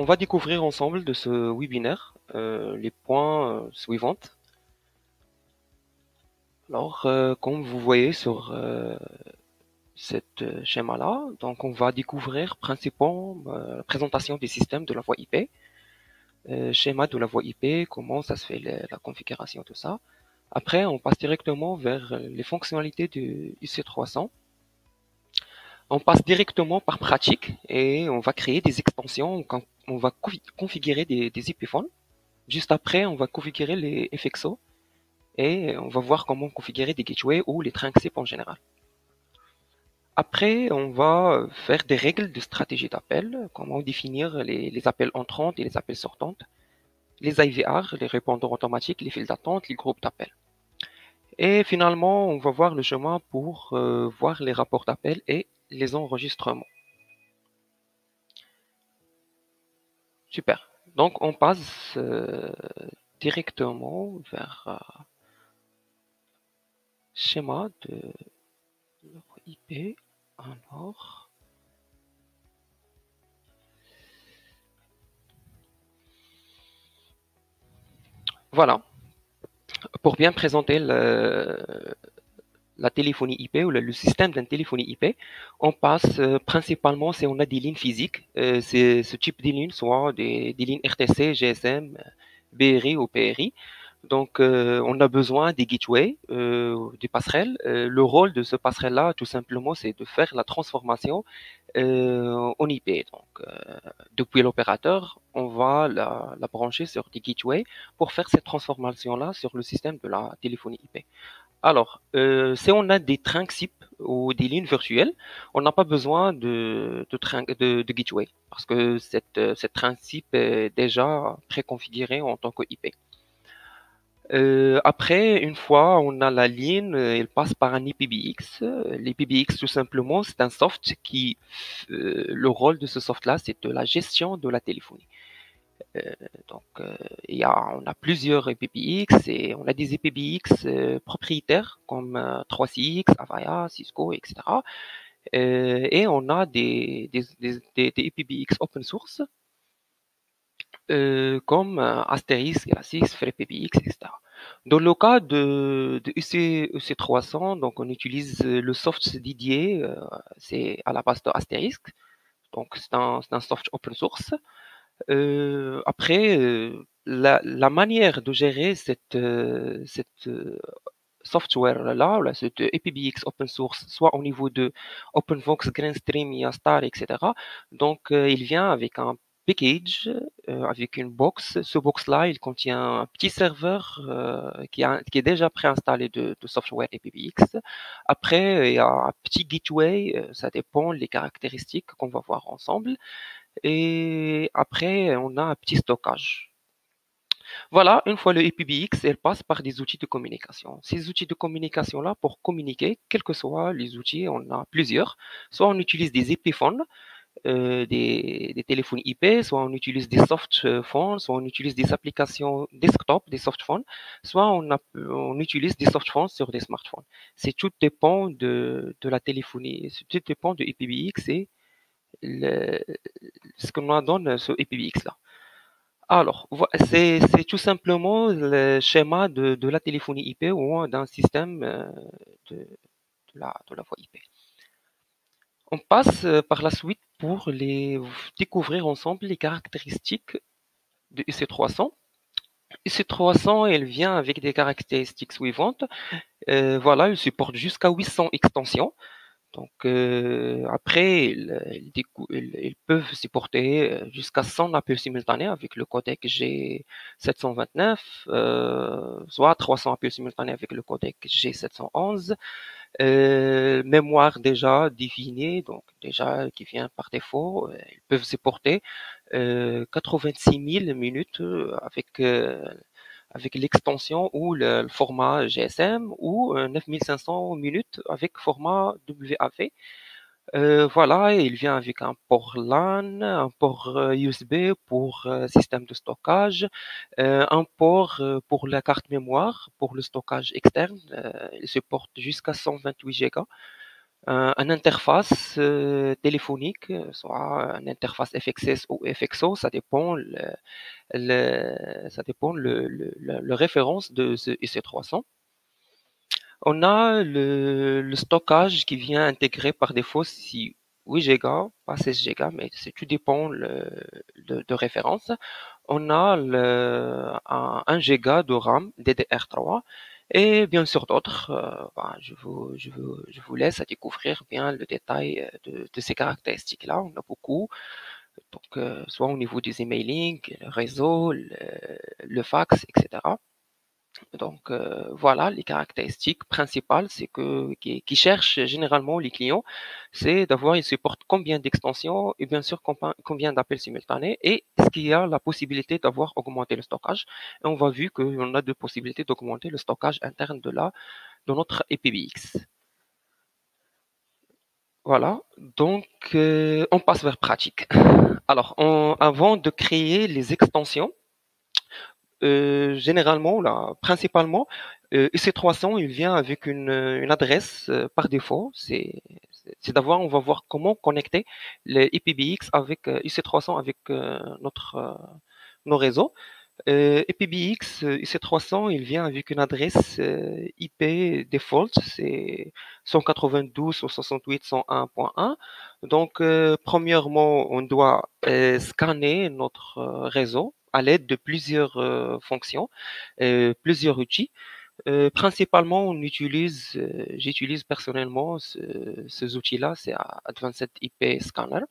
va découvrir ensemble de ce webinaire les points suivants. Alors, comme vous voyez sur cette schéma-là, donc on va découvrir principalement la présentation des systèmes de la voie IP, schéma de la voie IP, comment ça se fait la configuration, tout ça. Après, on passe directement vers les fonctionnalités du IC300. On passe directement par pratique et on va créer des extensions. On va configurer des IP-phones. Juste après, on va configurer les FXO et on va voir comment configurer des gateways ou les trinxip en général. Après, on va faire des règles de stratégie d'appel, comment définir les appels entrantes et les appels sortantes, les IVR, les répondeurs automatiques, les files d'attente, les groupes d'appel. Et finalement, on va voir le chemin pour voir les rapports d'appel et les enregistrements. Super. Donc, on passe directement vers schéma de IP. Alors, voilà. Pour bien présenter la téléphonie IP ou le système d'une téléphonie IP, on passe principalement si on a des lignes physiques, c'est ce type de lignes, soit des lignes RTC, GSM, BRI ou PRI. Donc, on a besoin des gateways, des passerelles. Le rôle de ce passerelle-là, tout simplement, c'est de faire la transformation en IP. Donc, depuis l'opérateur, on va la brancher sur des gateways pour faire cette transformation-là sur le système de la téléphonie IP. Alors, si on a des trinxip ou des lignes virtuelles, on n'a pas besoin de gateway parce que cette trinxip est déjà préconfigurée en tant que IP. Après, une fois on a la ligne, elle passe par un IPBX. L'IPBX, tout simplement, c'est un soft le rôle de ce soft-là, c'est de la gestion de la téléphonie. Euh, donc, on a plusieurs IPBX et on a des IPBX propriétaires comme 3CX, Avaya, Cisco, etc. Et on a des IPBX open source comme Asterix, Grasix, FreePBX, etc. Dans le cas de EC300, donc on utilise le soft dédié, c'est à la base de Asterix, donc c'est un soft open source. Après, la manière de gérer cette software-là, là, cette EPBX open source, soit au niveau de OpenVox, Greenstream, Yastar, etc. Donc, il vient avec un package, avec une box. Ce box-là, il contient un petit serveur qui est déjà préinstallé de software EPBX. Après, il y a un petit gateway, ça dépend des caractéristiques qu'on va voir ensemble. Et après, on a un petit stockage. Voilà, une fois le IPBX, elle passe par des outils de communication. Ces outils de communication-là, pour communiquer, quels que soient les outils, on a plusieurs. Soit on utilise des IP-phones, des téléphones IP, soit on utilise des softphones, soit on utilise des applications desktop, des softphones, soit on utilise des softphones sur des smartphones. C'est tout dépend de la téléphonie, tout dépend de IPBX et le- ce que nous donne ce IPBX-là. Alors, c'est tout simplement le schéma de la téléphonie IP ou d'un système de, de la voie IP. On passe par la suite pour découvrir ensemble les caractéristiques de EC300. EC300, elle vient avec des caractéristiques suivantes. Voilà, elle supporte jusqu'à 800 extensions. Donc après, ils peuvent supporter jusqu'à 100 appels simultanés avec le codec G729, soit 300 appels simultanés avec le codec G711. Mémoire déjà définie, donc déjà qui vient par défaut, ils peuvent supporter 86 000 minutes avec l'extension ou le format GSM ou 9500 minutes avec format WAV. Voilà, il vient avec un port LAN, un port USB pour système de stockage, un port pour la carte mémoire, pour le stockage externe. Il supporte jusqu'à 128 Go. un interface téléphonique, soit une interface FXS ou FXO, ça dépend ça dépend le référence de ce EC300. On a le stockage qui vient intégré par défaut, si 8 Go, pas 16 Go, mais c'est tout dépend de référence. On a un 1 Go de RAM DDR3 et bien sûr d'autres. Je vous laisse à découvrir bien le détail de ces caractéristiques-là. On a beaucoup. Donc, soit au niveau des emailing, le réseau, le fax, etc. Donc, voilà les caractéristiques principales, c'est que qui cherchent généralement les clients, c'est d'avoir, ils supportent combien d'extensions et bien sûr combien d'appels simultanés et est-ce qu'il y a la possibilité d'avoir augmenté le stockage. Et on va vu qu'on a deux possibilités d'augmenter le stockage interne de notre IPBX. Voilà, donc on passe vers pratique. Alors, avant de créer les extensions, généralement, là, principalement, EC300, il vient avec une adresse par défaut. C'est d'avoir, on va voir comment connecter les IPBX avec EC300 avec nos réseaux. IPBX EC300, il vient avec une adresse IP default, c'est 192.168.1.1. Donc, premièrement, on doit scanner notre réseau à l'aide de plusieurs fonctions, plusieurs outils. Principalement, j'utilise personnellement ces outils-là, c'est Advanced IP Scanner.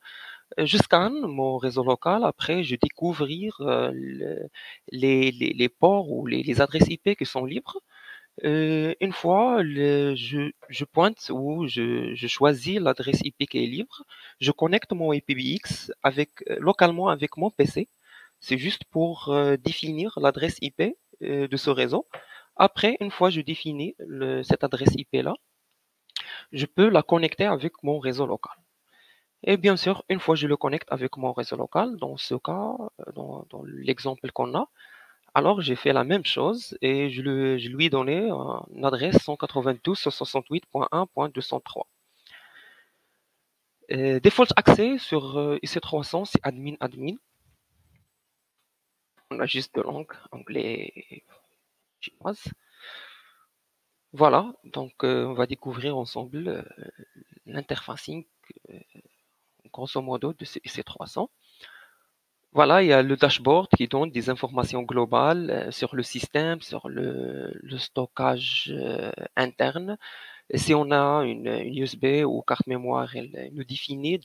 Je scanne mon réseau local, après je découvre les ports ou les adresses IP qui sont libres. Une fois, je pointe ou je choisis l'adresse IP qui est libre, je connecte mon IPBX localement avec mon PC. C'est juste pour définir l'adresse IP de ce réseau. Après, une fois que je définis cette adresse IP-là, je peux la connecter avec mon réseau local. Et bien sûr, une fois que je le connecte avec mon réseau local, dans ce cas, dans l'exemple qu'on a, alors j'ai fait la même chose et je lui ai donné une adresse 192.168.1.203. Default accès sur IC300, c'est admin. On a juste de langue, anglais, chinoise. Voilà, donc on va découvrir ensemble l'interfacing, euh, grosso modo, de ces IC300. Voilà, il y a le dashboard qui donne des informations globales sur le système, sur le stockage interne. Et si on a une USB ou carte mémoire, elle nous définit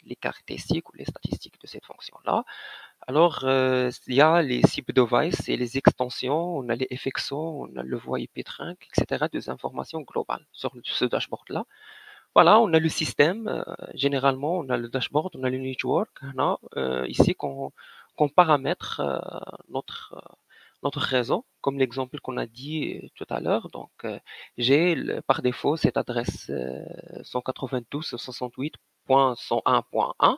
les caractéristiques ou les statistiques de cette fonction-là. Alors, il y a les SIP devices et les extensions, on a les FXO, on a le voie IP trunk, etc., des informations globales sur ce dashboard-là. Voilà, on a le système. Généralement, on a le dashboard, on a le network. On a ici qu'on paramètre notre réseau, comme l'exemple qu'on a dit tout à l'heure. Donc, j'ai par défaut cette adresse 192.168.101.1.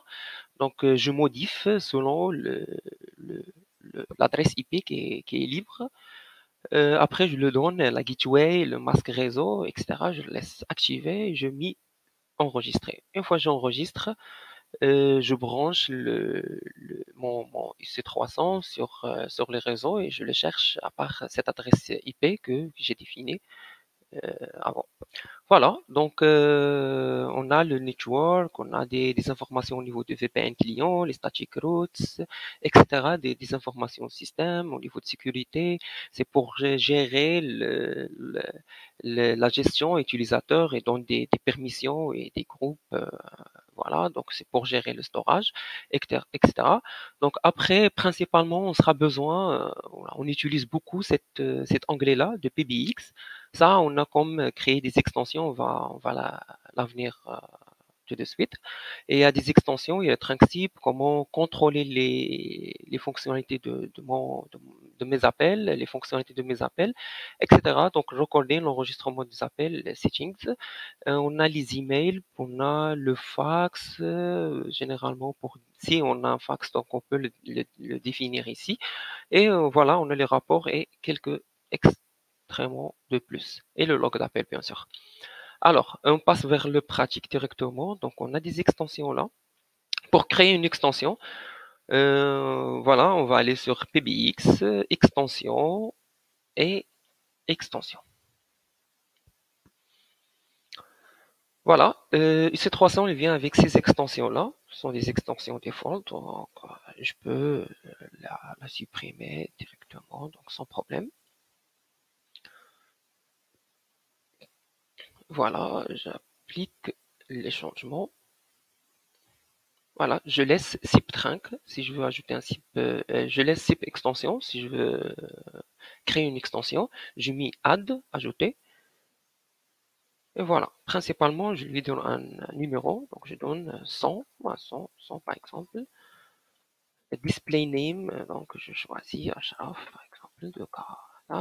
Donc, je modifie selon l'adresse IP qui est libre. Après, je le donne la gateway, le masque réseau, etc. Je le laisse activer et je mets enregistrer. Une fois que j'enregistre, je branche mon IC300 sur les réseaux et je le cherche à part cette adresse IP que j'ai définie avant. Voilà, donc on a le network, on a des informations au niveau du VPN client, les static routes, etc., des informations au système, au niveau de sécurité. C'est pour gérer la gestion utilisateur et donc des permissions et des groupes. Voilà, donc c'est pour gérer le storage, etc. Donc après, principalement, on sera besoin, voilà, on utilise beaucoup cet onglet-là de PBX. Ça, on a comme créé des extensions, on va l'avenir tout de suite. Et il y a des extensions, il y a Trinksip, comment contrôler les fonctionnalités de mes appels, les fonctionnalités de mes appels, etc. Donc, recorder l'enregistrement des appels, les settings. On a les emails, on a le fax, généralement pour si on a un fax, donc on peut le définir ici. Et voilà, on a les rapports et quelques extrêmement de plus. Et le log d'appel, bien sûr. Alors, on passe vers le pratique directement. Donc, on a des extensions là. Pour créer une extension, voilà, on va aller sur PBX, extension et extension. Voilà, IC300, il vient avec ces extensions-là. Ce sont des extensions default, donc je peux la supprimer directement, donc sans problème. Voilà, j'applique les changements. Voilà, je laisse zip trunk si je veux ajouter un zip, je laisse zip extension si je veux créer une extension. Je mets add, ajouter. Et voilà, principalement, je lui donne un numéro, donc je donne 100, 100 par exemple. Display name, donc je choisis Ashraf par exemple, de cas,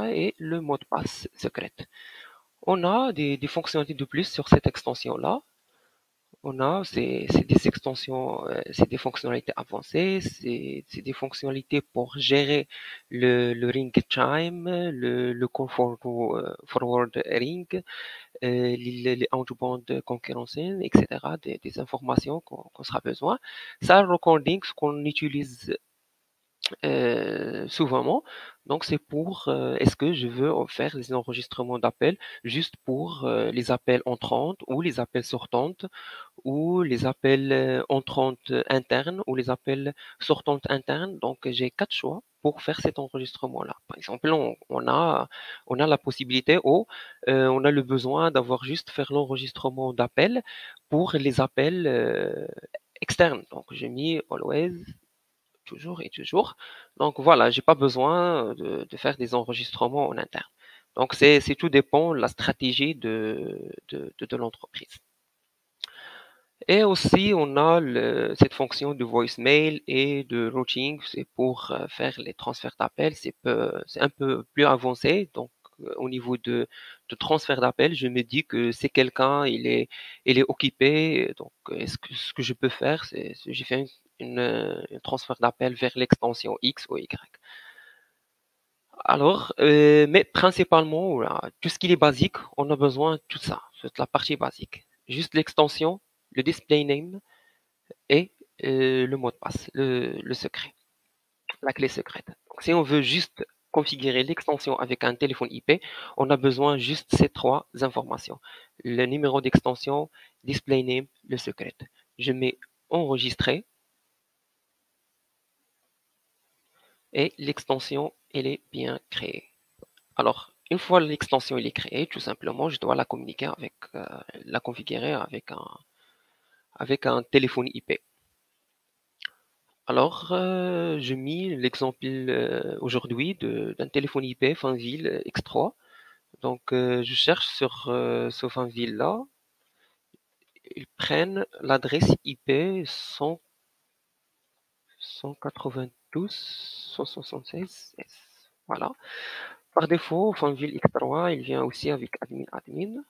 et le mot de passe secret. On a des fonctionnalités de plus sur cette extension-là. On a, c'est des extensions, c'est des fonctionnalités avancées, c'est des fonctionnalités pour gérer le ring chime, le call forward ring, les outbound concurrentiels, etc., des informations qu'on sera besoin. Ça, recording, ce qu'on utilise souvent. Donc, c'est pour, est-ce que je veux faire des enregistrements d'appels juste pour les appels entrantes ou les appels sortantes ou les appels entrantes internes ou les appels sortantes internes. Donc, j'ai quatre choix pour faire cet enregistrement-là. Par exemple, on a la possibilité ou on a le besoin d'avoir juste faire l'enregistrement d'appels pour les appels externes. Donc, j'ai mis always toujours et toujours. Donc voilà, j'ai pas besoin de faire des enregistrements en interne. Donc c'est tout dépend de la stratégie de l'entreprise. Et aussi, on a cette fonction de voicemail et de routing, c'est pour faire les transferts d'appels. C'est un peu plus avancé. Donc, au niveau de transfert d'appels, je me dis que c'est quelqu'un, il est occupé. Donc, ce que je peux faire, j'ai fait un transfert d'appel vers l'extension X ou Y. Alors, mais principalement, voilà, tout ce qui est basique, on a besoin de tout ça, c'est la partie basique. Juste l'extension, le display name et le mot de passe, le secret, la clé secrète. Donc, si on veut juste configurer l'extension avec un téléphone IP, on a besoin juste ces trois informations. Le numéro d'extension, display name, le secret. Je mets enregistrer et l'extension, elle est bien créée. Alors, une fois l'extension elle est créée, tout simplement, je dois la communiquer avec, la configurer avec un téléphone IP. Alors, j'ai mis l'exemple aujourd'hui d'un téléphone IP Fanville X3. Donc, je cherche sur ce Fanville-là. Ils prennent l'adresse IP 100, 192 176 S. Voilà. Par défaut, Fanville X3, il vient aussi avec admin.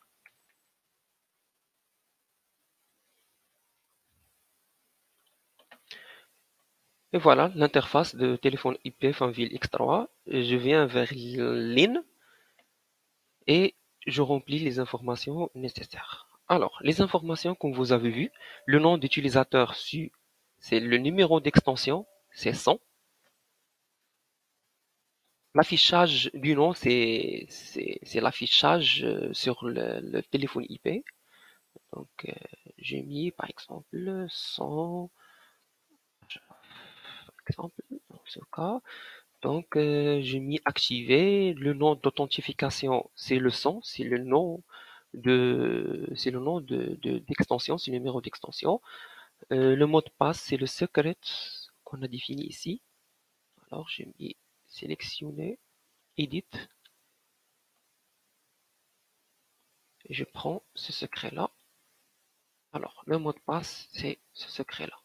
Et voilà l'interface de téléphone IP Fanville X3. Je viens vers l'IN et je remplis les informations nécessaires. Alors, les informations comme vous avez vu, le nom d'utilisateur, c'est le numéro d'extension, c'est 100. L'affichage du nom, c'est l'affichage sur le téléphone IP. Donc, j'ai mis par exemple 100, par exemple, dans ce cas. Donc, j'ai mis activer. Le nom d'authentification, c'est le 100, c'est le nom d'extension, c'est le numéro d'extension. Le mot de passe, c'est le secret qu'on a défini ici. Alors, j'ai mis sélectionner, edit, et je prends ce secret-là. Alors, le mot de passe, c'est ce secret-là.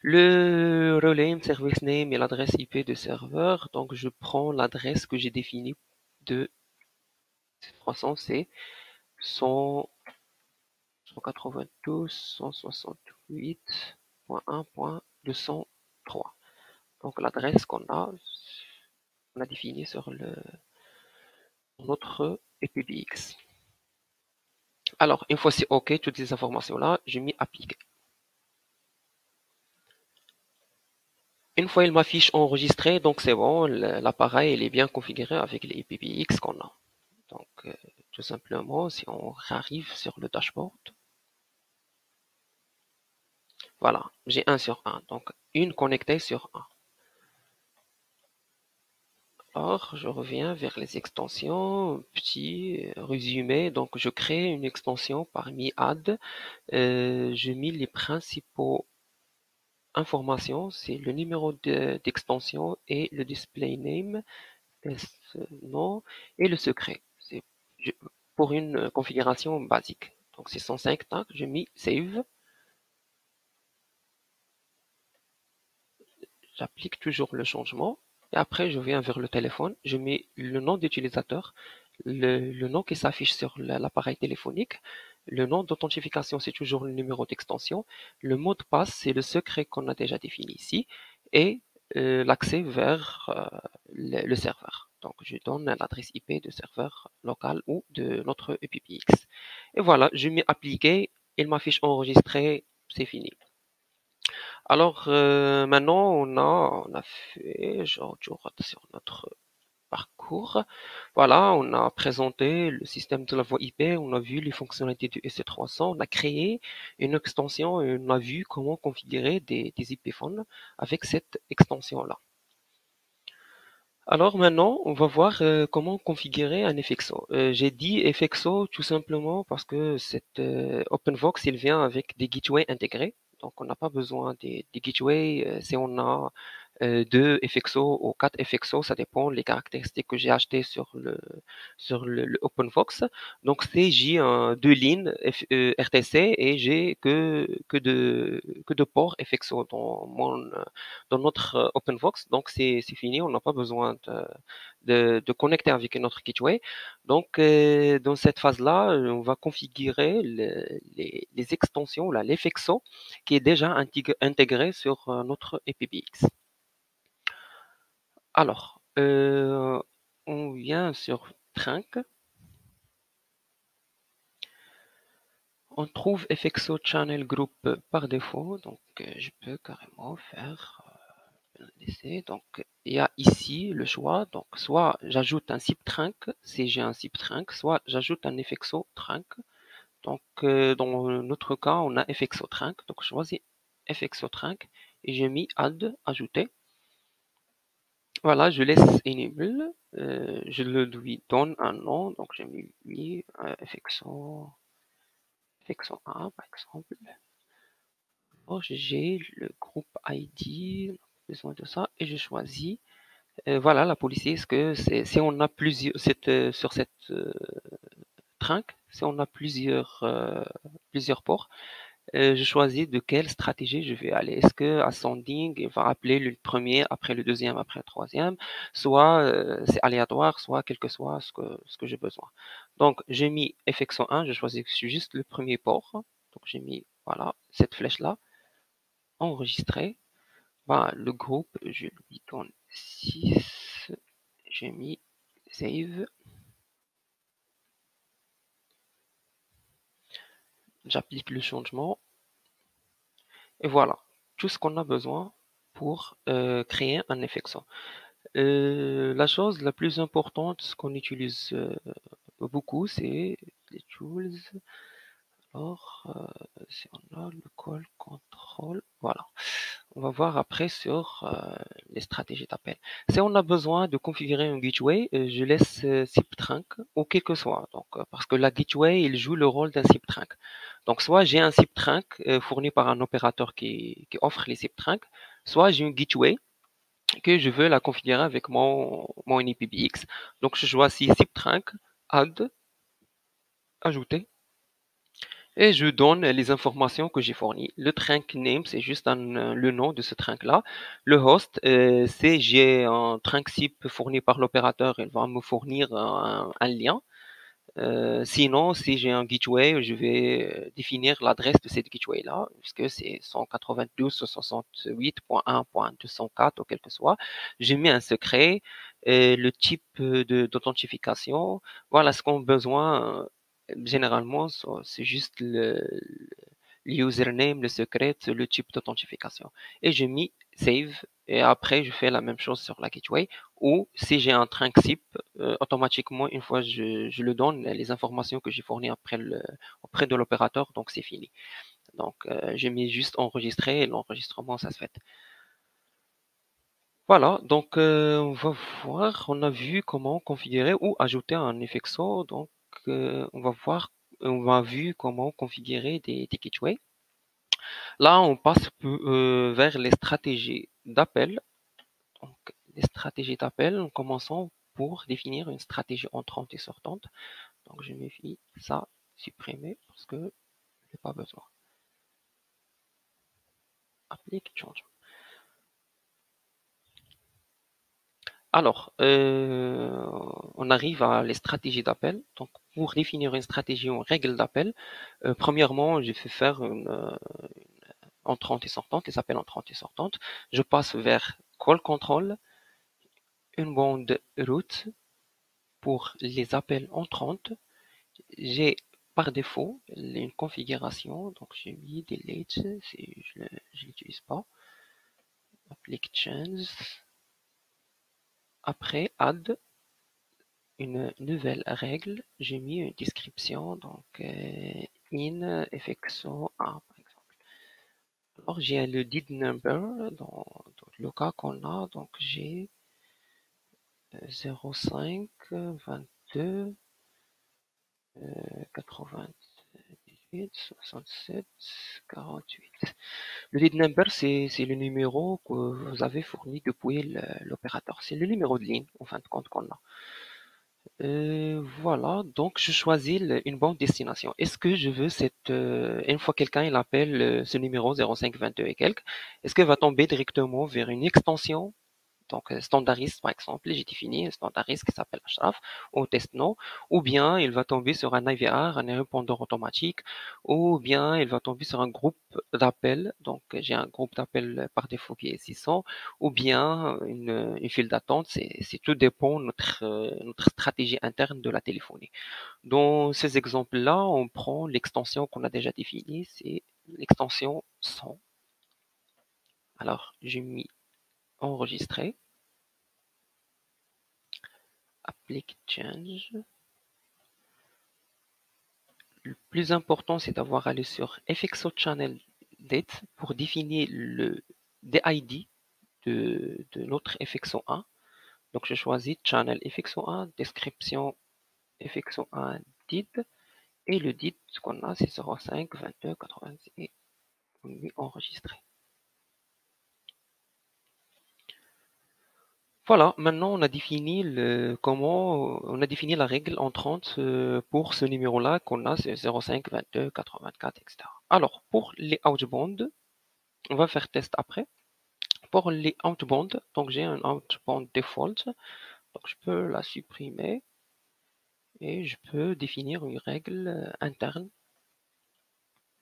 Le relay, service name et l'adresse IP de serveur. Donc, je prends l'adresse que j'ai définie de 300, c'est 100, 192, 168.1.203. Donc l'adresse on a définie sur notre EPBX. Alors, une fois c'est OK, toutes les informations-là, je m'y applique. Une fois il m'affiche enregistré, donc c'est bon, l'appareil il est bien configuré avec les IPPX qu'on a. Donc, tout simplement, si on arrive sur le dashboard, voilà, j'ai 1 sur 1, donc une connectée sur 1. Alors, je reviens vers les extensions, petit résumé, donc je crée une extension parmi add, je mets les principaux informations, c'est le numéro d'extension et le display name, nom et le secret. C'est pour une configuration basique. Donc c'est 105, tac, je mets save. J'applique toujours le changement. Et après, je viens vers le téléphone, je mets le nom d'utilisateur, le nom qui s'affiche sur l'appareil téléphonique, le nom d'authentification, c'est toujours le numéro d'extension, le mot de passe, c'est le secret qu'on a déjà défini ici, et l'accès vers le serveur. Donc, je donne l'adresse IP de serveur local ou de notre EPPX. Et voilà, je m'ai appliqué, il m'affiche enregistré, c'est fini. Alors maintenant, on a fait, je retourne sur notre parcours. Voilà, on a présenté le système de la voie IP, on a vu les fonctionnalités du EC300, on a créé une extension et on a vu comment configurer des IP phones avec cette extension-là. Alors maintenant, on va voir comment configurer un FXO. J'ai dit FXO tout simplement parce que cette OpenVox, il vient avec des gateways intégrés. Donc, on n'a pas besoin des gateways. Si on a 2 FXO ou 4 FXO, ça dépend les caractéristiques que j'ai achetées sur le OpenVox. Donc, c'est j'ai deux lignes RTC et j'ai que de ports FXO dans notre OpenVox. Donc, c'est fini, on n'a pas besoin de connecter avec notre gateway. Donc, dans cette phase-là, on va configurer les extensions, là, l'FXO, qui est déjà intégré sur notre EPPX. Alors, on vient sur Trunk. On trouve FXO Channel Group par défaut, donc je peux carrément faire l'essai. Donc, il y a ici le choix. Donc, soit j'ajoute un zip trunk si j'ai un zip trunk, soit j'ajoute un FXO trunk. Donc, dans notre cas, on a FXO trunk. Donc, je choisis FXO trunk et j'ai mis add, ajouter. Voilà, je laisse enable. Je lui donne un nom. Donc, j'ai mis FXO 1 par exemple. Oh, j'ai le groupe ID, besoin de ça, et je choisis. Voilà, la police, est-ce que si on a plusieurs, sur cette trunk, si on a plusieurs ports, je choisis de quelle stratégie je vais aller. Est-ce que ascending, il va appeler le premier, après le deuxième, après le troisième, soit c'est aléatoire, soit quel que soit ce que j'ai besoin. Donc, j'ai mis FXO 1, je choisis juste le premier port. Donc, j'ai mis, voilà, cette flèche-là, enregistrer. Bah, le groupe, je lui donne 6. J'ai mis save. J'applique le changement. Et voilà, tout ce qu'on a besoin pour créer un FXO. La chose la plus importante, ce qu'on utilise beaucoup, c'est les tools. Alors, si on a le call control, voilà. On va voir après sur les stratégies d'appel. Si on a besoin de configurer un gateway, je laisse SIP trunk ou quel que soit. Donc, parce que la gateway, il joue le rôle d'un SIP trunk. Donc, soit j'ai un SIP trunk fourni par un opérateur qui offre les SIP trunk, soit j'ai une gateway que je veux la configurer avec mon IPBX. Donc, je choisis SIP trunk, add, ajouter. Et je donne les informations que j'ai fournies. Le trunk name, c'est juste le nom de ce trunk-là. Le host, c'est j'ai un trunk SIP fourni par l'opérateur, il va me fournir un lien. Sinon, si j'ai un gateway, je vais définir l'adresse de cette gateway-là, puisque c'est 192.68.1.204 ou quel que soit. J'ai mis un secret, le type d'authentification. Voilà ce qu'on a besoin généralement, c'est juste le username, le secret, le type d'authentification. Et j'ai mis save et après je fais la même chose sur la gateway ou si j'ai un Trinxip, automatiquement une fois je le donne les informations que j'ai fournies auprès de l'opérateur, donc c'est fini. Donc j'ai mis juste enregistrer et l'enregistrement ça se fait. Voilà, donc on va voir, on a vu comment configurer ou ajouter un effexo, donc on va vu comment configurer des gateways. Là, on passe vers les stratégies d'appel. Donc, les stratégies d'appel, en commençant pour définir une stratégie entrante et sortante. Donc, je me fie ça supprimer parce que je n'ai pas besoin. Applique change. Alors, on arrive à les stratégies d'appel. Donc, pour définir une stratégie ou une règle d'appel, premièrement, j'ai fait faire une entrante et sortante, les appels entrantes et sortantes. Je passe vers call control, une bande route pour les appels entrantes. J'ai par défaut une configuration, donc j'ai mis delete si je ne l'utilise pas. Applique change. Après add une nouvelle règle, j'ai mis une description, donc in effexo A par exemple. Alors j'ai le did number dans le cas qu'on a, donc j'ai 05 22 98 67 48. Le lead number, c'est le numéro que vous avez fourni depuis l'opérateur. C'est le numéro de ligne, en fin de compte, qu'on a. Voilà, donc je choisis une bonne destination. Est-ce que je veux une fois quelqu'un il appelle ce numéro 0522 et quelques, est-ce qu'il va tomber directement vers une extension donc standardiste par exemple, j'ai défini un standardiste qui s'appelle Ashraf ou Testno, ou bien il va tomber sur un IVR, un répondeur automatique, ou bien il va tomber sur un groupe d'appels, donc j'ai un groupe d'appels par défaut qui est 600, ou bien une file d'attente, c'est tout dépend de notre stratégie interne de la téléphonie. Dans ces exemples-là, on prend l'extension qu'on a déjà définie, c'est l'extension 100. Alors, j'ai mis enregistrer. Applique change. Le plus important, c'est d'avoir allé sur FXO Channel Date pour définir le DID de notre FXO1. Donc, je choisis Channel FXO1, description FXO1 DID, et le DID qu'on a, c'est 05 22 86 et on lui enregistré. Voilà, maintenant on a défini la règle entrante pour ce numéro-là qu'on a, c'est 05 22 84, etc. Alors, pour les outbound, on va faire test après. Pour les outbound, donc j'ai un outbound default, donc je peux la supprimer et je peux définir une règle interne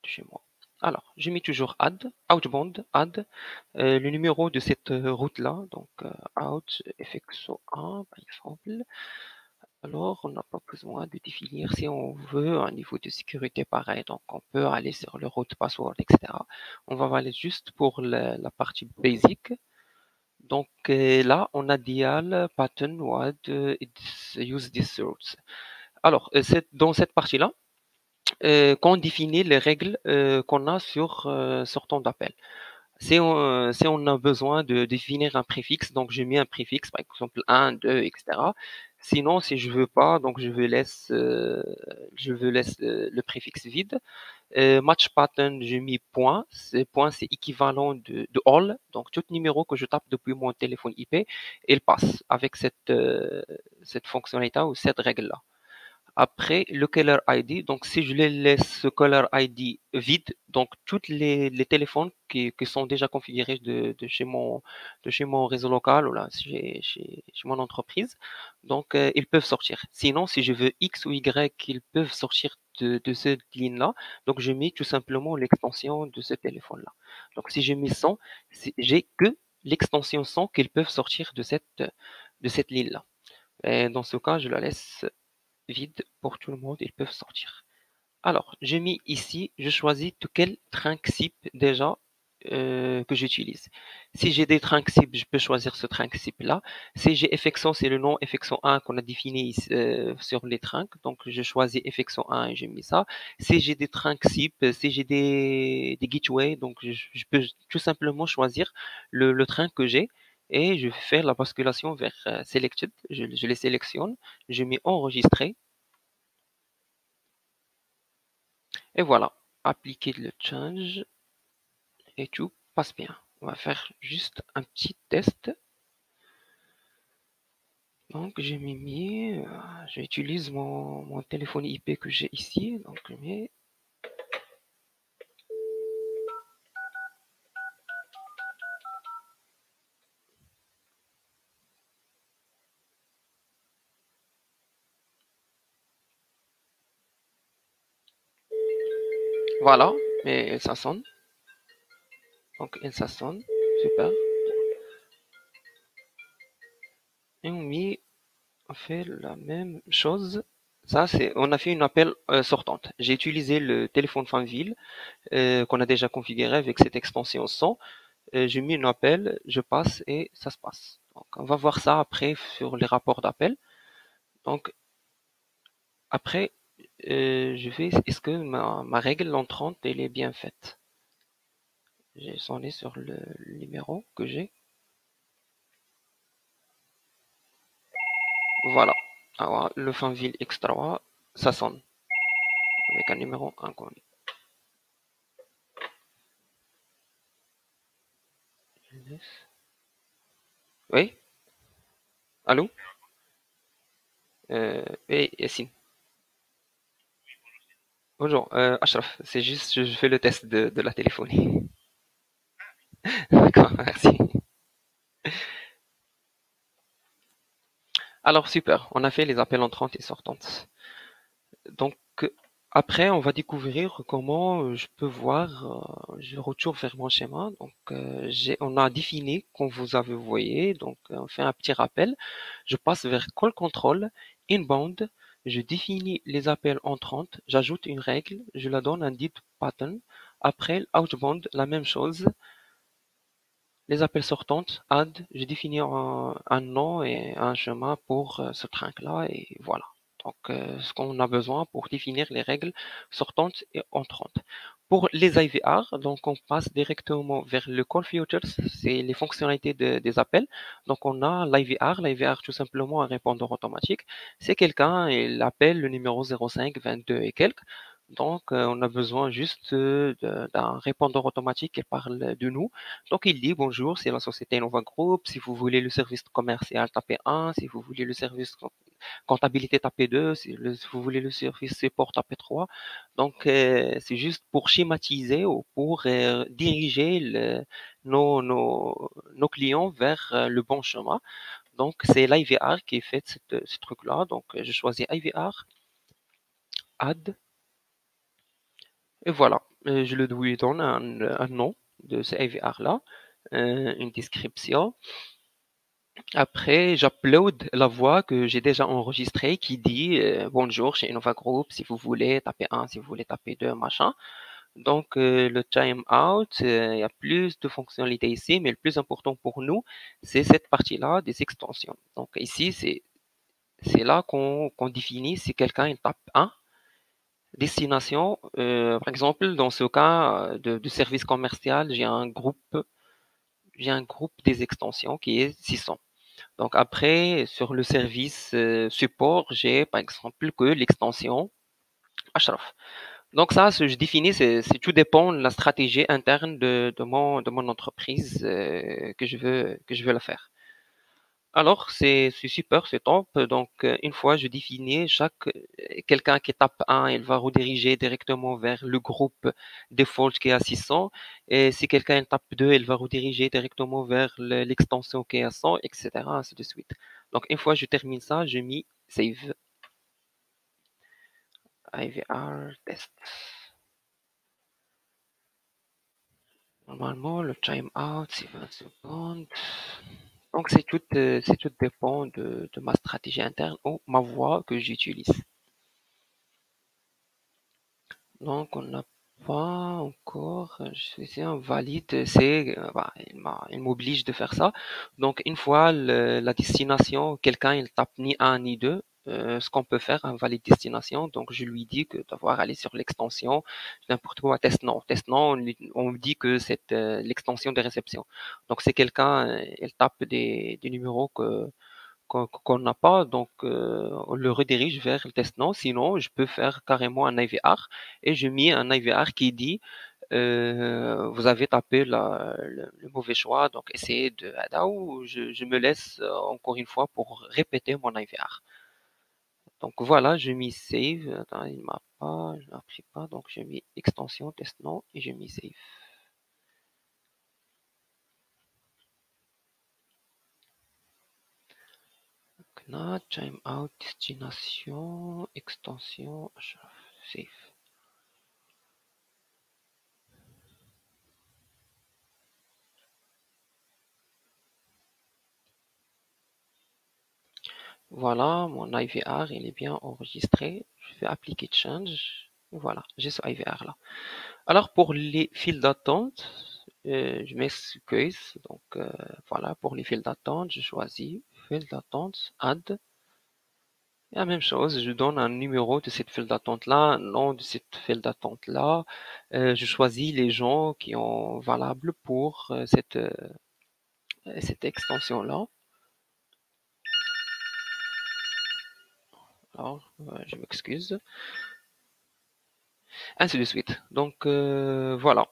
de chez moi. Alors, je mets toujours add, outbound, add, le numéro de cette route-là, donc out fxo1 par exemple. Alors, on n'a pas besoin de définir si on veut un niveau de sécurité pareil. Donc, on peut aller sur le route password, etc. On va aller juste pour la partie basic. Donc, là, on a dial pattern what use these routes. Alors, dans cette partie-là, qu'on définit les règles qu'on a sur ton appel. Si on a besoin de définir un préfixe, donc je mets un préfixe, par exemple 1, 2, etc. Sinon, si je veux pas, donc je veux laisse le préfixe vide. Match pattern, j'ai mis point. Point, c'est équivalent de all. Donc, tout numéro que je tape depuis mon téléphone IP, il passe avec cette fonctionnalité ou cette règle-là. Après, le caller ID, donc si je les laisse ce caller ID vide, donc tous les téléphones qui sont déjà configurés de chez mon réseau local ou là, chez mon entreprise, donc ils peuvent sortir. Sinon, si je veux X ou Y, ils peuvent sortir de cette ligne-là, donc je mets tout simplement l'extension de ce téléphone-là. Donc si je mets 100, j'ai que l'extension 100 qu'ils peuvent sortir de cette ligne-là. Et dans ce cas, je la laisse vide pour tout le monde, ils peuvent sortir. Alors, j'ai mis ici, je choisis de quel principe déjà que j'utilise. Si j'ai des principes, je peux choisir ce principe-là. Si j'ai Effexon, c'est le nom Effexon 1 qu'on a défini ici, sur les trinques. Donc, je choisis Effexon 1 et j'ai mis ça. Si j'ai des principes, si j'ai des gateways, donc je peux tout simplement choisir le trinque que j'ai et je fais la basculation vers Selected. Je les sélectionne, je mets enregistrer. Et voilà, appliquer le change et tout passe bien. On va faire juste un petit test. Donc j'ai mis, j'utilise mon téléphone IP que j'ai ici. Donc mais voilà, mais ça sonne. Donc ça sonne, super. Et on fait la même chose. Ça c'est, on a fait une appel sortante. J'ai utilisé le téléphone Fanville qu'on a déjà configuré avec cette extension son. J'ai mis un appel, je passe et ça se passe. Donc, on va voir ça après sur les rapports d'appel. Donc, après, je vais, est-ce que ma règle entrante, elle est bien faite? J'ai sonné sur le numéro que j'ai. Voilà. Alors, le Fanville X3, ça sonne avec un numéro inconnu. Oui? Allô? Oui, Yassine. Bonjour, Ashraf. C'est juste, je fais le test de la téléphonie. D'accord, merci. Alors, super. On a fait les appels entrantes et sortantes. Donc, après, on va découvrir comment je peux voir, je retourne vers mon schéma. Donc, on a défini, comme vous avez voyé, donc on fait un petit rappel. Je passe vers call control, inbound, je définis les appels entrants, j'ajoute une règle, je la donne un deep pattern. Après, outbound, la même chose. Les appels sortantes, add, je définis un nom et un chemin pour ce train-là et voilà. Donc, ce qu'on a besoin pour définir les règles sortantes et entrantes. Pour les IVR, donc on passe directement vers le call futures, c'est les fonctionnalités des appels. Donc on a l'IVR tout simplement un répondeur automatique. C'est quelqu'un, il appelle le numéro 05 22 et quelques. Donc on a besoin juste d'un répondeur automatique qui parle de nous. Donc il dit bonjour, c'est la société Nova Group. Si vous voulez le service commercial, tapez 1. Si vous voulez le service comptabilité, tapez 2. Si vous voulez le service support, tapez 3. Donc c'est juste pour schématiser ou pour diriger nos clients vers le bon chemin. Donc c'est l'IVR qui fait ce truc-là. Donc je choisis IVR, add, et voilà. Je lui donne un nom de ce IVR-là, une description. Après, j'upload la voix que j'ai déjà enregistrée qui dit bonjour chez Innova Group, si vous voulez taper 1, si vous voulez taper 2, machin. Donc, le timeout, il y a plus de fonctionnalités ici, mais le plus important pour nous, c'est cette partie-là des extensions. Donc, ici, c'est là qu'on définit si quelqu'un il tape 1, destination. Par exemple, dans ce cas de service commercial, j'ai un groupe des extensions qui est 600. Donc après, sur le service support, j'ai par exemple que l'extension Ashraf. Donc ça, ce que je définis, c'est tout dépend de la stratégie interne de mon entreprise que je veux la faire. Alors, c'est super, c'est top. Donc, une fois je définis quelqu'un qui tape 1, il va rediriger directement vers le groupe default qui est à 600. Et si quelqu'un tape 2, il va rediriger directement vers l'extension qui est à 100, etc., ainsi de suite. Donc, une fois je termine ça, je mets save. IVR test. Normalement, le timeout, c'est 20 secondes. Donc, c'est tout dépend de ma stratégie interne ou ma voix que j'utilise. Donc, on n'a pas encore, c'est invalide, c'est, bah, il m'oblige de faire ça. Donc, une fois la destination, quelqu'un, il tape ni un ni deux, ce qu'on peut faire, invalide destination. Donc, je lui dis que d'avoir aller sur l'extension, n'importe quoi, test non, on me dit que c'est l'extension de réception. Donc, c'est quelqu'un, il tape des numéros qu'on n'a pas, donc on le redirige vers le test non. Sinon, je peux faire carrément un IVR et je mets un IVR qui dit vous avez tapé le mauvais choix, donc essayez de ou je me laisse encore une fois pour répéter mon IVR. Donc voilà, je mis save. Attends, il m'a pas, je n'ai pris pas, donc j'ai mis extension test non et j'ai mis save. CNAT, timeout, destination, extension, save. Voilà, mon IVR, il est bien enregistré. Je vais appliquer change. Voilà, j'ai ce IVR là. Alors pour les files d'attente, je m'excuse. Donc voilà, pour les files d'attente, je choisis file d'attente, add. Et la même chose, je donne un numéro de cette file d'attente là, un nom de cette file d'attente là. Je choisis les gens qui ont valable pour cette extension là. Alors, je m'excuse. Ainsi de suite. Donc voilà.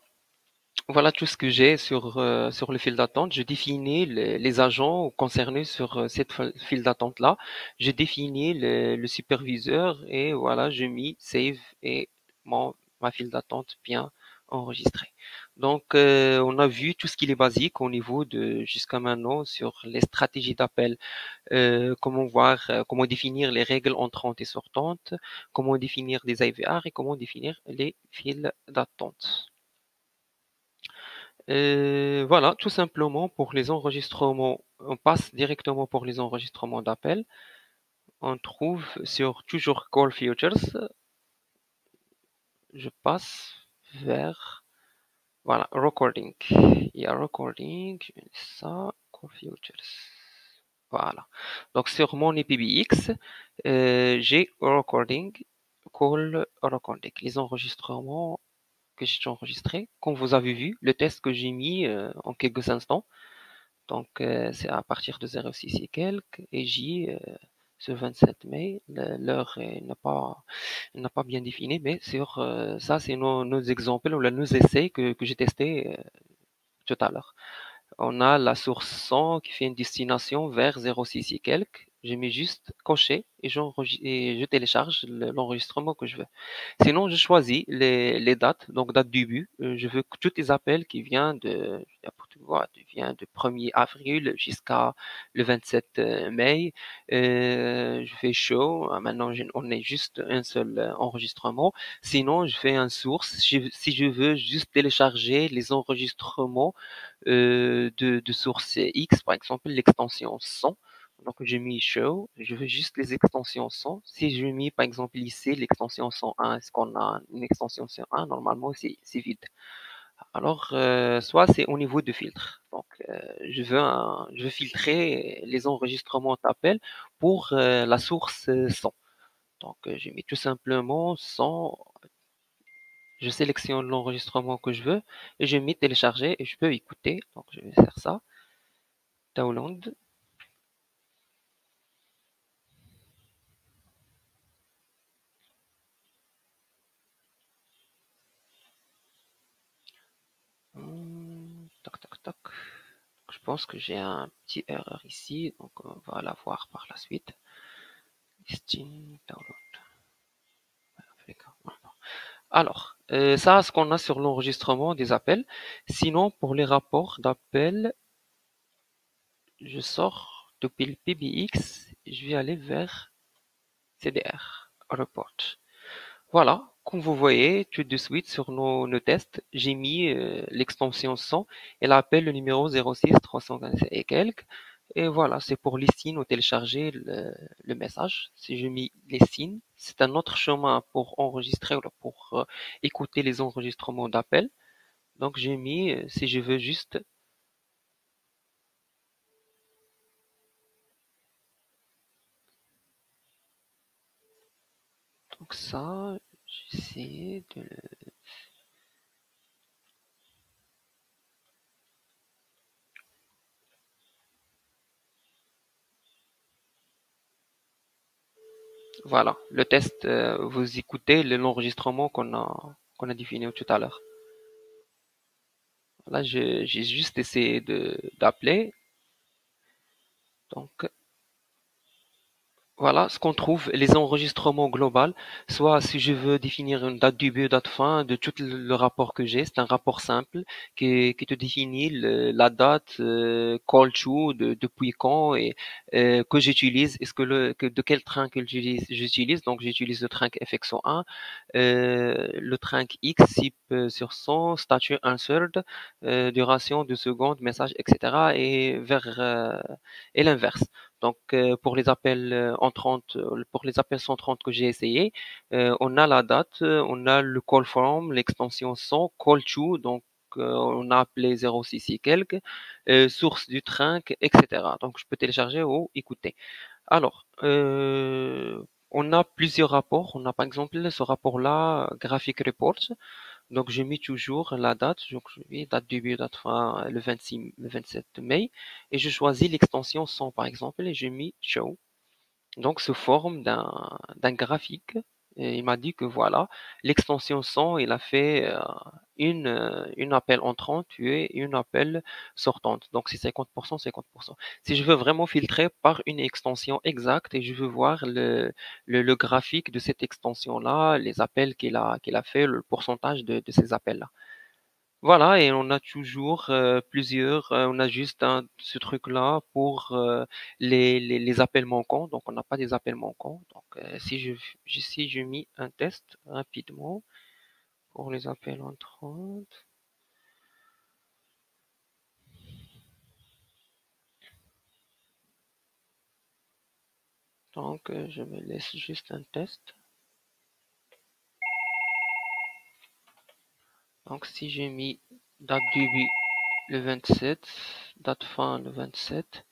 Voilà tout ce que j'ai sur le fil d'attente. Je définis les agents concernés sur cette file d'attente-là. Je définis le superviseur et voilà, je mis save et ma file d'attente bien enregistrée. Donc, on a vu tout ce qui est basique au niveau de jusqu'à maintenant sur les stratégies d'appel, comment voir, comment définir les règles entrantes et sortantes, comment définir des IVR et comment définir les files d'attente. Voilà, tout simplement pour les enregistrements, on passe directement pour les enregistrements d'appel. On trouve sur toujours Call Futures, je passe vers, voilà, recording. Il y a recording, je mets ça, Call Futures. Voilà. Donc sur mon IPBX, j'ai recording, call recording. Les enregistrements que j'ai enregistrés, comme vous avez vu, le test que j'ai mis en quelques instants. Donc, c'est à partir de 06 et quelques, et J, ce 27 mai, l'heure n'a pas bien défini, mais sur ça, c'est nos exemples ou nos essais que j'ai testés tout à l'heure. On a la source 100 qui fait une destination vers 06 et quelques. Je mets juste cocher et je télécharge l'enregistrement que je veux. Sinon, je choisis les dates, donc date du début. Je veux que tous les appels qui viennent viennent de 1er avril jusqu'à le 27 mai. Je fais show. Maintenant, on est juste un seul enregistrement. Sinon, je fais un source. Si je veux juste télécharger les enregistrements de source X, par exemple l'extension 100. Donc, j'ai mis show, je veux juste les extensions 100. Si je mets, par exemple, ici, l'extension 101, est-ce qu'on a une extension 101? Normalement, c'est vide. Alors, soit c'est au niveau de filtre. Donc, je veux filtrer les enregistrements d'appel pour la source 100. Donc, je mets tout simplement 100. Je sélectionne l'enregistrement que je veux et je mets télécharger et je peux écouter. Donc, je vais faire ça. Download. Tac, tac, tac. Je pense que j'ai un petit erreur ici, donc on va la voir par la suite. Listing, download. Alors, ça, ce qu'on a sur l'enregistrement des appels. Sinon, pour les rapports d'appel, je sors depuis le PBX, je vais aller vers CDR, report. Voilà, comme vous voyez, tout de suite sur nos tests, j'ai mis l'extension 100. Elle appelle le numéro 06 327 et quelques. Et voilà, c'est pour listen ou télécharger le message. Si je mets listen, c'est un autre chemin pour enregistrer ou pour écouter les enregistrements d'appels. Donc j'ai mis, si je veux juste, donc ça, j'essaie de voilà, le test, vous écoutez l'enregistrement qu'on a défini tout à l'heure. Là, j'ai juste essayé d'appeler. Donc, voilà ce qu'on trouve, les enregistrements globaux, soit si je veux définir une date début, date fin de tout le rapport que j'ai, c'est un rapport simple qui te définit la date, call to, depuis quand et que j'utilise, est-ce que de quel train que j'utilise, donc j'utilise le train FXO1, le train X, SIP sur 100, statut insert, duration de secondes, message, etc. Et l'inverse. Donc, pour les appels entrantes, pour les appels 130 que j'ai essayé, on a la date, on a le call from, l'extension 100, call to, donc on a appelé 06 et quelques, source du train, etc. Donc, je peux télécharger ou écouter. Alors, on a plusieurs rapports. On a par exemple ce rapport-là, Graphic Reports. Donc, je mets toujours la date. Donc, je mets date début, date fin, le 26, le 27 mai. Et je choisis l'extension 100 par exemple et je mets Show donc sous forme d'un graphique. Et il m'a dit que voilà, l'extension 100, il a fait une appel entrante et une appel sortante. Donc c'est 50%, 50%. Si je veux vraiment filtrer par une extension exacte et je veux voir le graphique de cette extension-là, les appels qu'il a fait, le pourcentage de ces appels-là. Voilà, et on a toujours plusieurs, on a juste ce truc-là pour les appels manquants. Donc, on n'a pas des appels manquants. Donc, si je mets un test rapidement pour les appels entrants, donc je me laisse juste un test. Donc, si j'ai mis date début le 27, date fin le 27,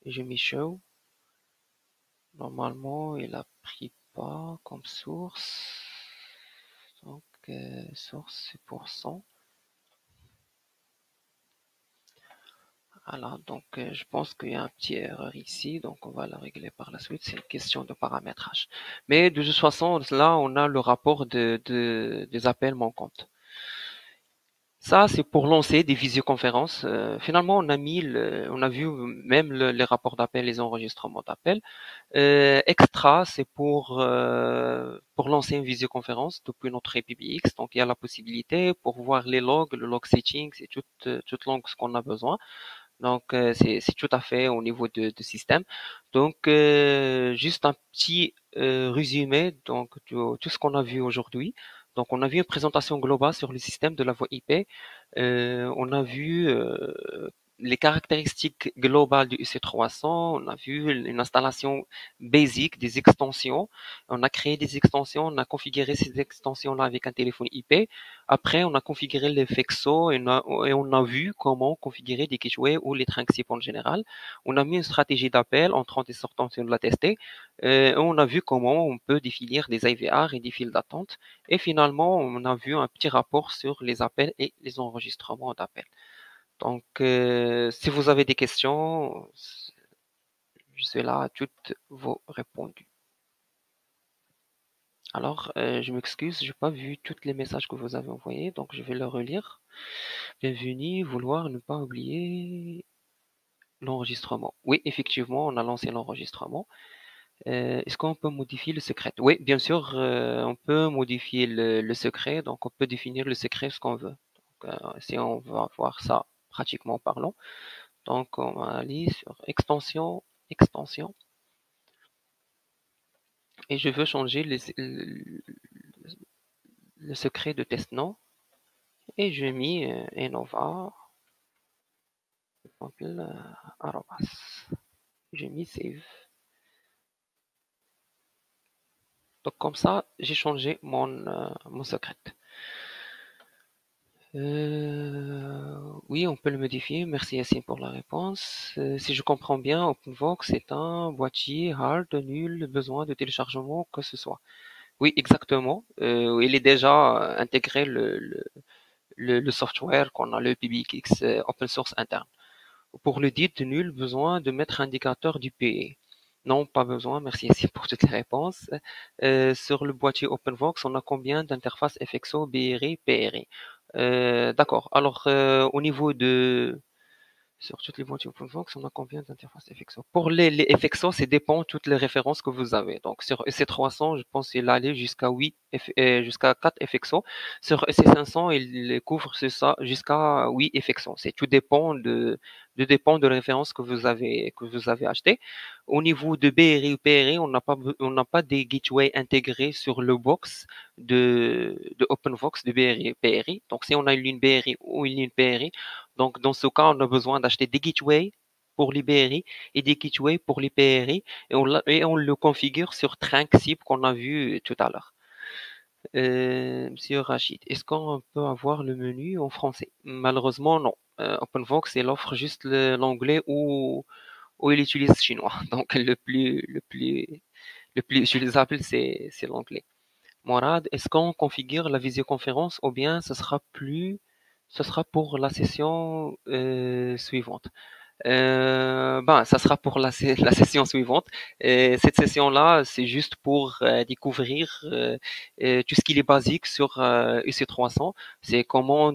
et j'ai mis show, normalement, il a pris pas comme source. Donc, source, c'est pour 100. Voilà, donc je pense qu'il y a un petit erreur ici, donc on va la régler par la suite. C'est une question de paramétrage. Mais de toute façon, là, on a le rapport des appels manquantes. Ça, c'est pour lancer des visioconférences. Finalement, on a vu même les rapports d'appel, les enregistrements d'appels. Extra, c'est pour lancer une visioconférence depuis notre APBX. Donc, il y a la possibilité pour voir les logs, le log settings, c'est toute langue ce qu'on a besoin. Donc, c'est tout à fait au niveau de système. Donc, juste un petit résumé donc de tout ce qu'on a vu aujourd'hui. Donc, on a vu une présentation globale sur le système de la voie IP. On a vu les caractéristiques globales du EC300. On a vu une installation basique des extensions. On a créé des extensions. On a configuré ces extensions-là avec un téléphone IP. Après, on a configuré les FEXO et on a vu comment configurer des gateways ou les TRNC en général. On a mis une stratégie d'appel entrant et sortant si on l'a testé. On a vu comment on peut définir des IVR et des files d'attente. Et finalement, on a vu un petit rapport sur les appels et les enregistrements d'appels. Donc, si vous avez des questions, je suis là à toutes vos répondues. Alors, je m'excuse, j'ai pas vu tous les messages que vous avez envoyés, donc je vais le relire. Bienvenue, vouloir ne pas oublier l'enregistrement. Oui, effectivement, on a lancé l'enregistrement. Est-ce qu'on peut modifier le secret? Oui, bien sûr, on peut modifier le secret, donc on peut définir le secret ce qu'on veut. Donc, si on va voir ça pratiquement parlant, donc on va aller sur extension, extension, et je veux changer le secret de test non, et je mis Enova. exemple, arrobas. J'ai mis save. Donc comme ça, j'ai changé mon secret. Oui, on peut le modifier. Merci Yassine pour la réponse. Si je comprends bien, OpenVox est un boîtier hard nul besoin de téléchargement que ce soit. Oui, exactement. Il est déjà intégré le software qu'on a, le PBX open source interne. Pour le dit, nul besoin de mettre indicateur du PE. Non, pas besoin. Merci ici pour toutes les réponses. Sur le boîtier OpenVox, on a combien d'interfaces FXO, BRI, PRI? D'accord. Alors, au niveau de sur toutes les boîtiers OpenVox, on a combien d'interfaces FXO? Pour les FXO, ça dépend de toutes les références que vous avez. Donc, sur EC300, je pense qu'il allait jusqu'à jusqu'à 4 FXO. Sur EC500, il couvre c'est ça jusqu'à 8 FXO. C'est tout dépend de la référence que vous avez acheté. Au niveau de BRI ou PRI, on n'a pas des gateways intégrés sur le box de OpenVox de BRI et PRI. Donc, si on a une ligne BRI ou une ligne PRI, donc, dans ce cas, on a besoin d'acheter des gateways pour les BRI et des gateways pour les PRI et on le configure sur Trinxip qu'on a vu tout à l'heure. Monsieur Rachid, est-ce qu'on peut avoir le menu en français? Malheureusement, non. OpenVox, il offre juste l'anglais ou il utilise chinois. Donc, le plus utilisable, c'est l'anglais. Morad, est-ce qu'on configure la visioconférence ou bien ce sera pour la session suivante? Ben, ça sera pour la session suivante. Cette session-là, c'est juste pour découvrir tout ce qui est basique sur EC300. C'est comment,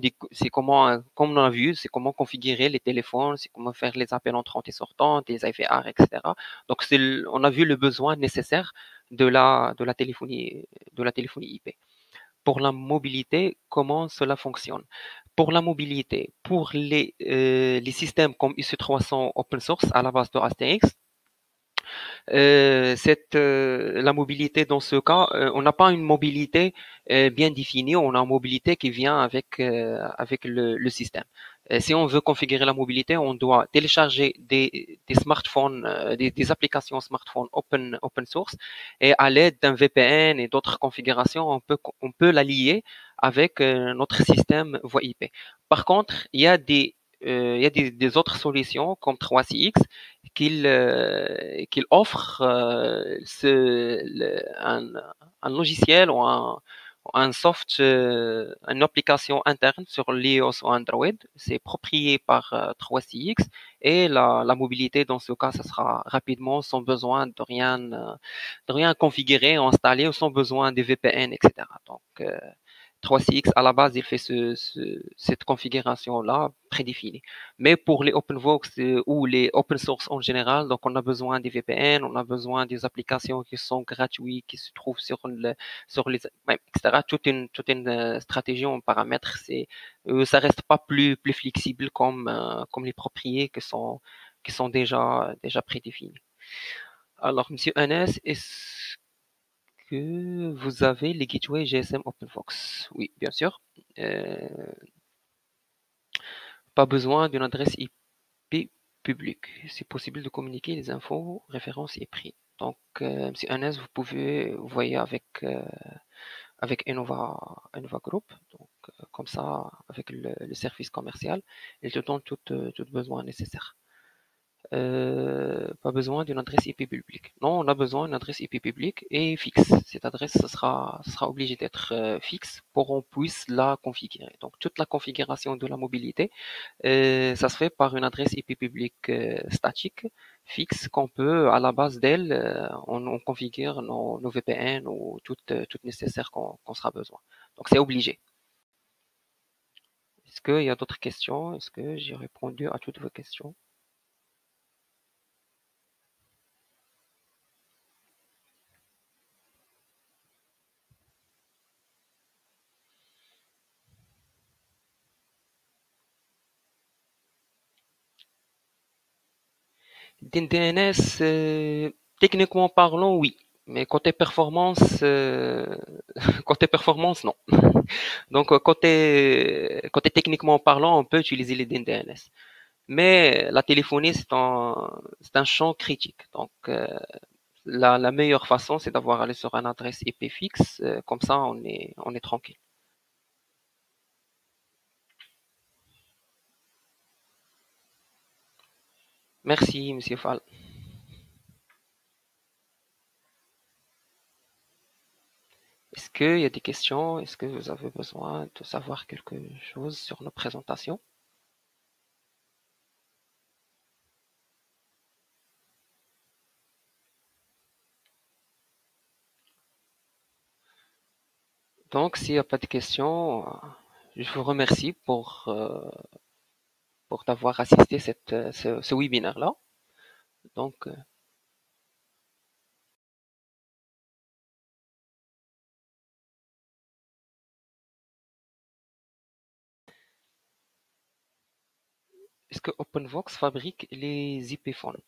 comme on a vu, c'est comment configurer les téléphones, c'est comment faire les appels entrants et sortants, les IVR, etc. Donc, on a vu le besoin nécessaire de la téléphonie IP. Pour la mobilité, comment cela fonctionne? Pour la mobilité, pour les systèmes comme IC300 open source à la base de Asterix, la mobilité dans ce cas, on n'a pas une mobilité bien définie, on a une mobilité qui vient avec le système. Si on veut configurer la mobilité, on doit télécharger des smartphones, des applications smartphones open source et à l'aide d'un VPN et d'autres configurations, on peut la lier avec notre système voix IP. Par contre, il y a des autres solutions comme 3CX qu'il offre un logiciel ou un soft, une application interne sur l'iOS ou Android. C'est proprié par 3CX et la mobilité dans ce cas, ça sera rapidement sans besoin de rien configurer, installer ou sans besoin des VPN, etc. Donc, 3CX à la base, il fait cette configuration-là prédéfinie. Mais pour les OpenVox ou les open source en général, donc on a besoin des VPN, on a besoin des applications qui sont gratuites, qui se trouvent sur les, ouais, etc. Toute une stratégie en paramètres. Ça reste pas plus flexible comme les propriétés qui sont déjà prédéfinis. Alors, Monsieur Anes, est-ce que vous avez les gateways GSM OpenVox? Oui, bien sûr. Euh, Pas besoin d'une adresse IP publique. C'est possible de communiquer les infos, références et prix. Donc, Monsieur Anes, vous pouvez, vous voyez avec Innova Group, donc comme ça, avec le service commercial, il te donne tout besoin nécessaire. Pas besoin d'une adresse IP publique. Non, on a besoin d'une adresse IP publique et fixe. Cette adresse, ça sera obligé d'être fixe pour qu'on puisse la configurer. Donc, toute la configuration de la mobilité, ça se fait par une adresse IP publique statique, fixe, qu'on peut, à la base d'elle, on configure nos VPN ou tout nécessaire qu'on sera besoin. Donc, c'est obligé. Est-ce qu'il y a d'autres questions? Est-ce que j'ai répondu à toutes vos questions? DNS, techniquement parlant, oui. Mais côté performance, côté performance, non. Donc, côté techniquement parlant, on peut utiliser les DNS. Mais la téléphonie, c'est un champ critique. Donc, la meilleure façon, c'est d'avoir aller sur une adresse IP fixe. Comme ça, on est tranquille. Merci, Monsieur Fall. Est-ce qu'il y a des questions? Est-ce que vous avez besoin de savoir quelque chose sur nos présentations? Donc, s'il n'y a pas de questions, je vous remercie pour d'avoir assisté ce webinaire-là. Donc, est-ce que OpenVox fabrique les IP phones?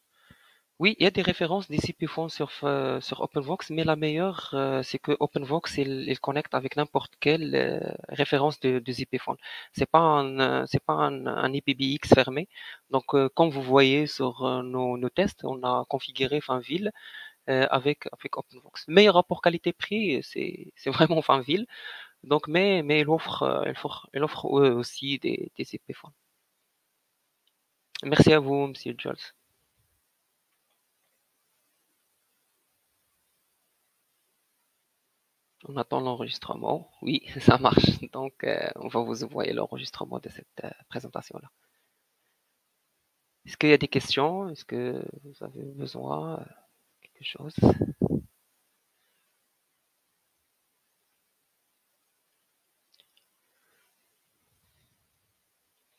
Oui, il y a des références des IP phones sur OpenVox, mais la meilleure, c'est que OpenVox, il connecte avec n'importe quelle référence de IP phone. C'est pas un IPBX fermé. Donc, comme vous voyez sur nos tests, on a configuré Fanville avec OpenVox. Meilleur rapport qualité-prix, c'est vraiment Fanville. Donc, mais elle offre aussi des IP phones. Merci à vous, Monsieur Jules. On attend l'enregistrement. Oui, ça marche. Donc, on va vous envoyer l'enregistrement de cette présentation-là. Est-ce qu'il y a des questions? Est-ce que vous avez besoin de quelque chose?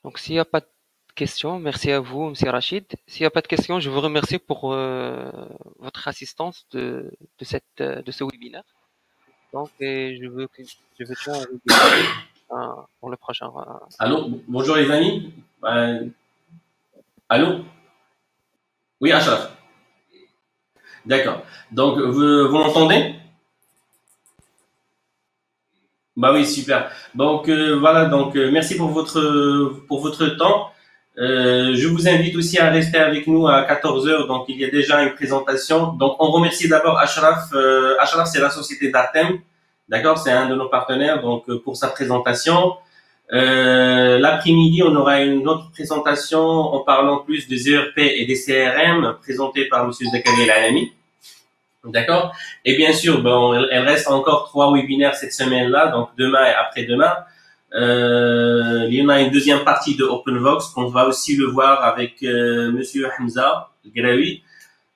Donc, s'il n'y a pas de questions, merci à vous, Monsieur Rachid. S'il n'y a pas de questions, je vous remercie pour votre assistance de ce webinaire. Donc, je veux tiens au webinaire pour le prochain. Allô, bonjour les amis. Allô? Oui, Achraf. D'accord. Donc, vous m'entendez? Bah oui, super. Donc, voilà, donc merci pour votre temps. Je vous invite aussi à rester avec nous à 14 heures. Donc, il y a déjà une présentation. Donc, on remercie d'abord Achraf. Achraf, c'est la société d'Artem. D'accord? C'est un de nos partenaires, donc, pour sa présentation. L'après-midi, on aura une autre présentation en parlant plus des ERP et des CRM présentée par Monsieur Zakaria El-Alami. D'accord? Et bien sûr, bon, elle reste encore 3 webinaires cette semaine-là, donc demain et après-demain. Il y en a une deuxième partie de OpenVox qu'on va aussi le voir avec Monsieur Hamza Graoui.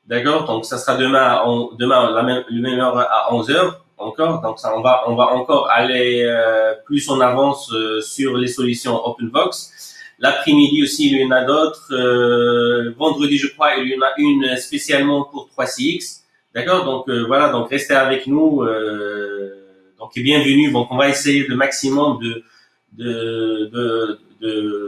D'accord? Donc ça sera demain le même heure à 11 heures encore. Donc ça, on va encore aller plus en avance sur les solutions OpenVox. L'après-midi aussi, il y en a d'autres. Vendredi, je crois, il y en a une spécialement pour 3CX. D'accord? Donc voilà, donc restez avec nous. Donc et bienvenue. Donc on va essayer le maximum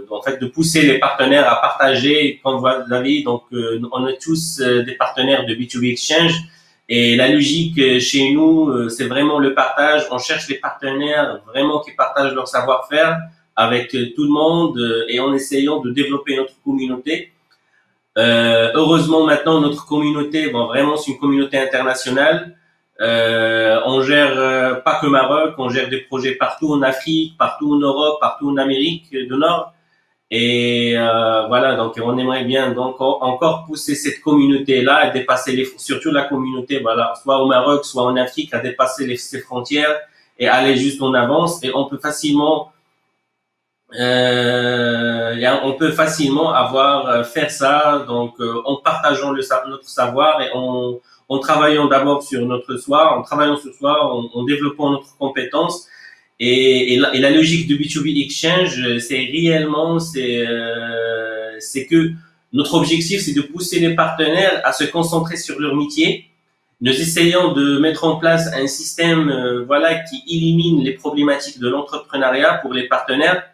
en fait, de pousser les partenaires à partager, comme vous l'avez dit. Donc on est tous des partenaires de B2B Exchange. Et la logique chez nous, c'est vraiment le partage. On cherche les partenaires vraiment qui partagent leur savoir-faire avec tout le monde et en essayant de développer notre communauté. Heureusement, maintenant, notre communauté, bon, vraiment, c'est une communauté internationale. On gère pas que Maroc, on gère des projets partout en Afrique, partout en Europe, partout en Amérique du Nord. Et voilà, donc on aimerait bien donc encore pousser cette communauté-là à dépasser surtout la communauté, voilà, soit au Maroc, soit en Afrique, à dépasser ces frontières et aller juste en avance. Et on peut facilement faire ça donc en partageant notre savoir et en travaillant d'abord sur notre soi, en développant notre compétence et la logique de B2B Exchange, c'est que notre objectif, c'est de pousser les partenaires à se concentrer sur leur métier. Nous essayons de mettre en place un système, voilà, qui élimine les problématiques de l'entrepreneuriat pour les partenaires.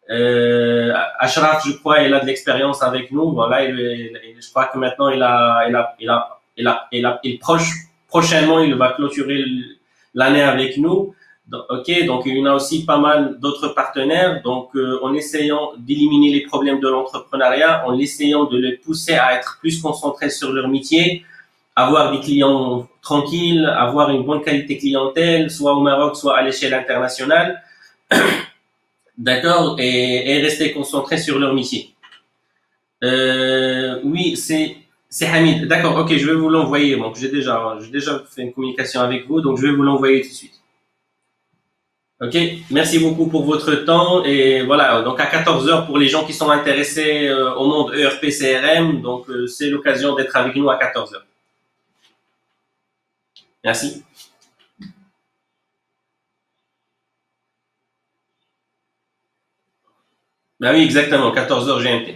Achraf, je crois, il a de l'expérience avec nous. Voilà, je crois que maintenant prochainement, il va clôturer l'année avec nous. Ok, donc il y en a aussi pas mal d'autres partenaires. Donc, en essayant d'éliminer les problèmes de l'entrepreneuriat, en essayant de les pousser à être plus concentrés sur leur métier, avoir des clients tranquilles, avoir une bonne qualité clientèle, soit au Maroc, soit à l'échelle internationale, d'accord, et rester concentrés sur leur métier. Oui, c'est Hamid. D'accord, ok, je vais vous l'envoyer. Donc, j'ai déjà fait une communication avec vous, donc je vais vous l'envoyer tout de suite. Ok, merci beaucoup pour votre temps et voilà, donc à 14 heures pour les gens qui sont intéressés au monde ERP CRM, donc c'est l'occasion d'être avec nous à 14 heures. Merci. Ben oui, exactement, 14 heures GMT.